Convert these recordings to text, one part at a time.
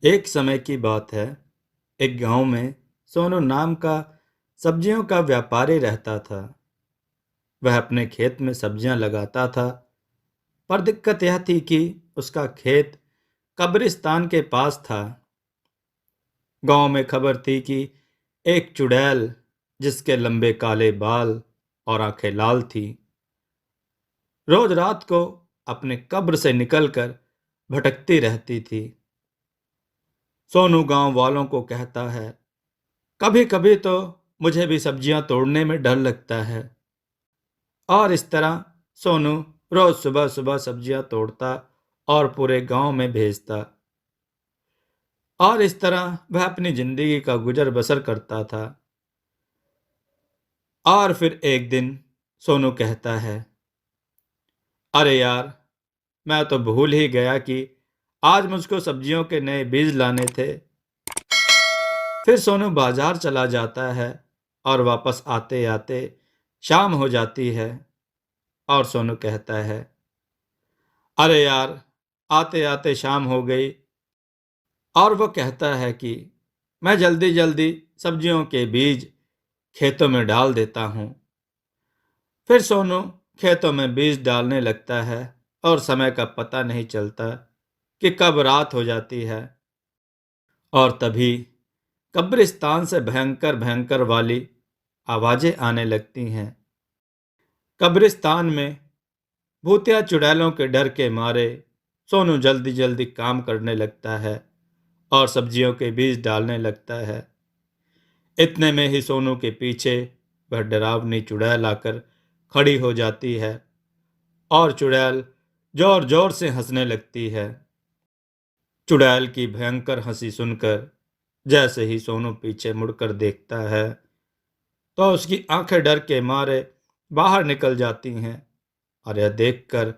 एक समय की बात है। एक गांव में सोनू नाम का सब्जियों का व्यापारी रहता था। वह अपने खेत में सब्जियां लगाता था, पर दिक्कत यह थी कि उसका खेत कब्रिस्तान के पास था। गांव में खबर थी कि एक चुड़ैल, जिसके लंबे काले बाल और आंखें लाल थी, रोज रात को अपने कब्र से निकलकर भटकती रहती थी। सोनू गांव वालों को कहता है, कभी कभी तो मुझे भी सब्जियां तोड़ने में डर लगता है। और इस तरह सोनू रोज सुबह सुबह सब्जियां तोड़ता और पूरे गांव में भेजता। और इस तरह वह अपनी जिंदगी का गुजर बसर करता था। और फिर एक दिन सोनू कहता है, अरे यार, मैं तो भूल ही गया कि आज मुझको सब्जियों के नए बीज लाने थे। फिर सोनू बाजार चला जाता है और वापस आते आते शाम हो जाती है। और सोनू कहता है, अरे यार, आते आते शाम हो गई। और वो कहता है कि मैं जल्दी जल्दी सब्जियों के बीज खेतों में डाल देता हूँ। फिर सोनू खेतों में बीज डालने लगता है और समय का पता नहीं चलता कि कब रात हो जाती है। और तभी कब्रिस्तान से भयंकर भयंकर वाली आवाजें आने लगती हैं। कब्रिस्तान में भूतिया चुड़ैलों के डर के मारे सोनू जल्दी जल्दी काम करने लगता है और सब्जियों के बीज डालने लगता है। इतने में ही सोनू के पीछे वह डरावनी चुड़ैल आकर खड़ी हो जाती है और चुड़ैल जोर जोर से हंसने लगती है। चुड़ैल की भयंकर हंसी सुनकर जैसे ही सोनू पीछे मुड़कर देखता है, तो उसकी आंखें डर के मारे बाहर निकल जाती हैं। और यह देखकर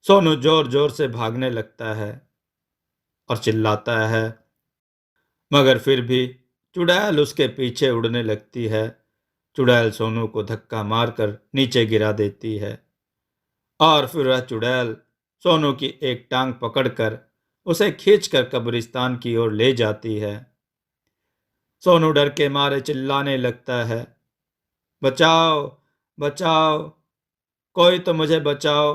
सोनू जोर जोर से भागने लगता है और चिल्लाता है, मगर फिर भी चुड़ैल उसके पीछे उड़ने लगती है। चुड़ैल सोनू को धक्का मारकर नीचे गिरा देती है और फिर वह चुड़ैल सोनू की एक टांग पकड़कर उसे खींचकर कब्रिस्तान की ओर ले जाती है। सोनू डर के मारे चिल्लाने लगता है, बचाओ, बचाओ, कोई तो मुझे बचाओ,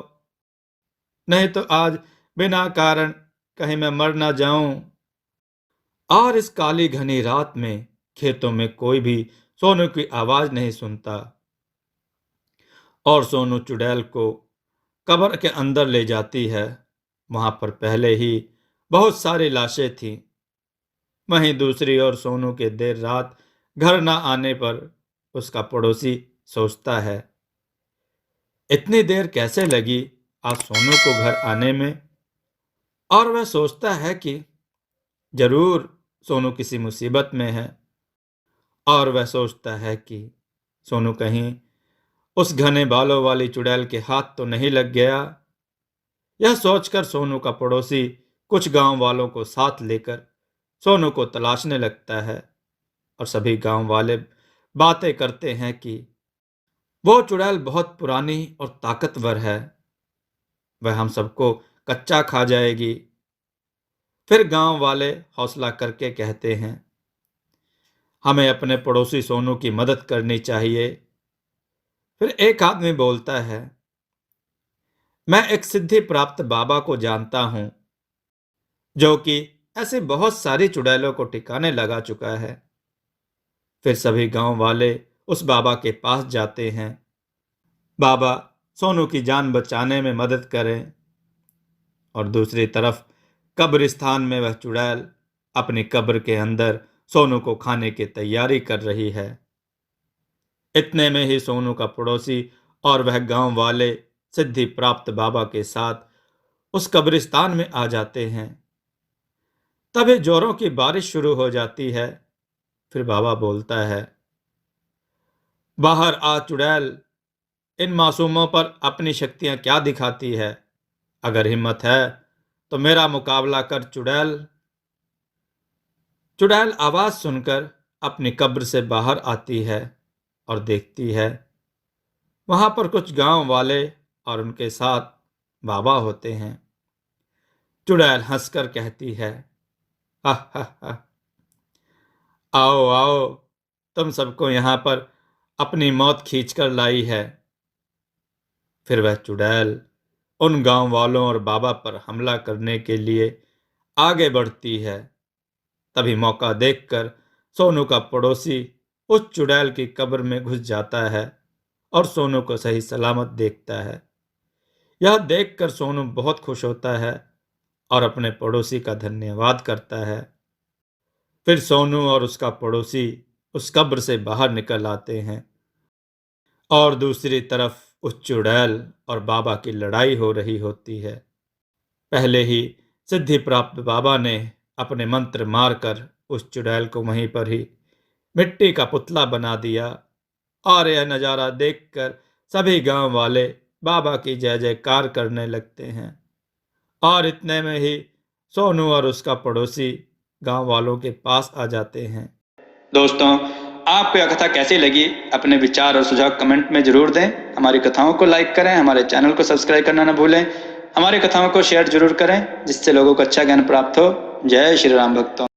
नहीं तो आज बिना कारण कहीं मैं मर ना जाऊं। और इस काली घनी रात में खेतों में कोई भी सोनू की आवाज नहीं सुनता। और सोनू चुड़ैल को कब्र के अंदर ले जाती है। वहां पर पहले ही बहुत सारी लाशें थीं। वहीं दूसरी ओर सोनू के देर रात घर न आने पर उसका पड़ोसी सोचता है, इतनी देर कैसे लगी आज सोनू को घर आने में। और वह सोचता है कि जरूर सोनू किसी मुसीबत में है। और वह सोचता है कि सोनू कहीं उस घने बालों वाली चुड़ैल के हाथ तो नहीं लग गया। यह सोचकर सोनू का पड़ोसी कुछ गांव वालों को साथ लेकर सोनू को तलाशने लगता है। और सभी गांव वाले बातें करते हैं कि वो चुड़ैल बहुत पुरानी और ताकतवर है, वह हम सबको कच्चा खा जाएगी। फिर गांव वाले हौसला करके कहते हैं, हमें अपने पड़ोसी सोनू की मदद करनी चाहिए। फिर एक आदमी बोलता है, मैं एक सिद्धि प्राप्त बाबा को जानता हूं, जो कि ऐसे बहुत सारी चुड़ैलों को ठिकाने लगा चुका है। फिर सभी गांव वाले उस बाबा के पास जाते हैं। बाबा सोनू की जान बचाने में मदद करें। और दूसरी तरफ कब्रिस्तान में वह चुड़ैल अपनी कब्र के अंदर सोनू को खाने की तैयारी कर रही है। इतने में ही सोनू का पड़ोसी और वह गांव वाले सिद्धि प्राप्त बाबा के साथ उस कब्रिस्तान में आ जाते हैं। तभी जोरों की बारिश शुरू हो जाती है। फिर बाबा बोलता है, बाहर आ चुड़ैल, इन मासूमों पर अपनी शक्तियां क्या दिखाती है। अगर हिम्मत है तो मेरा मुकाबला कर चुड़ैल। चुड़ैल आवाज सुनकर अपनी कब्र से बाहर आती है और देखती है वहां पर कुछ गांव वाले और उनके साथ बाबा होते हैं। चुड़ैल हंसकर कहती है, हा हा हा। आओ आओ, तुम सबको यहाँ पर अपनी मौत खींच कर लाई है। फिर वह चुड़ैल उन गांव वालों और बाबा पर हमला करने के लिए आगे बढ़ती है। तभी मौका देखकर सोनू का पड़ोसी उस चुड़ैल की कब्र में घुस जाता है और सोनू को सही सलामत देखता है। यह देखकर सोनू बहुत खुश होता है और अपने पड़ोसी का धन्यवाद करता है। फिर सोनू और उसका पड़ोसी उस कब्र से बाहर निकल आते हैं और दूसरी तरफ उस चुड़ैल और बाबा की लड़ाई हो रही होती है। पहले ही सिद्धि प्राप्त बाबा ने अपने मंत्र मारकर उस चुड़ैल को वहीं पर ही मिट्टी का पुतला बना दिया और यह नज़ारा देखकर सभी गांव वाले बाबा की जय जयकार करने लगते हैं। और इतने में ही सोनू और उसका पड़ोसी गांव वालों के पास आ जाते हैं। दोस्तों, आपको यह कथा कैसी लगी? अपने विचार और सुझाव कमेंट में जरूर दें। हमारी कथाओं को लाइक करें, हमारे चैनल को सब्सक्राइब करना न भूलें। हमारी कथाओं को शेयर जरूर करें जिससे लोगों को अच्छा ज्ञान प्राप्त हो। जय श्री राम भक्तों।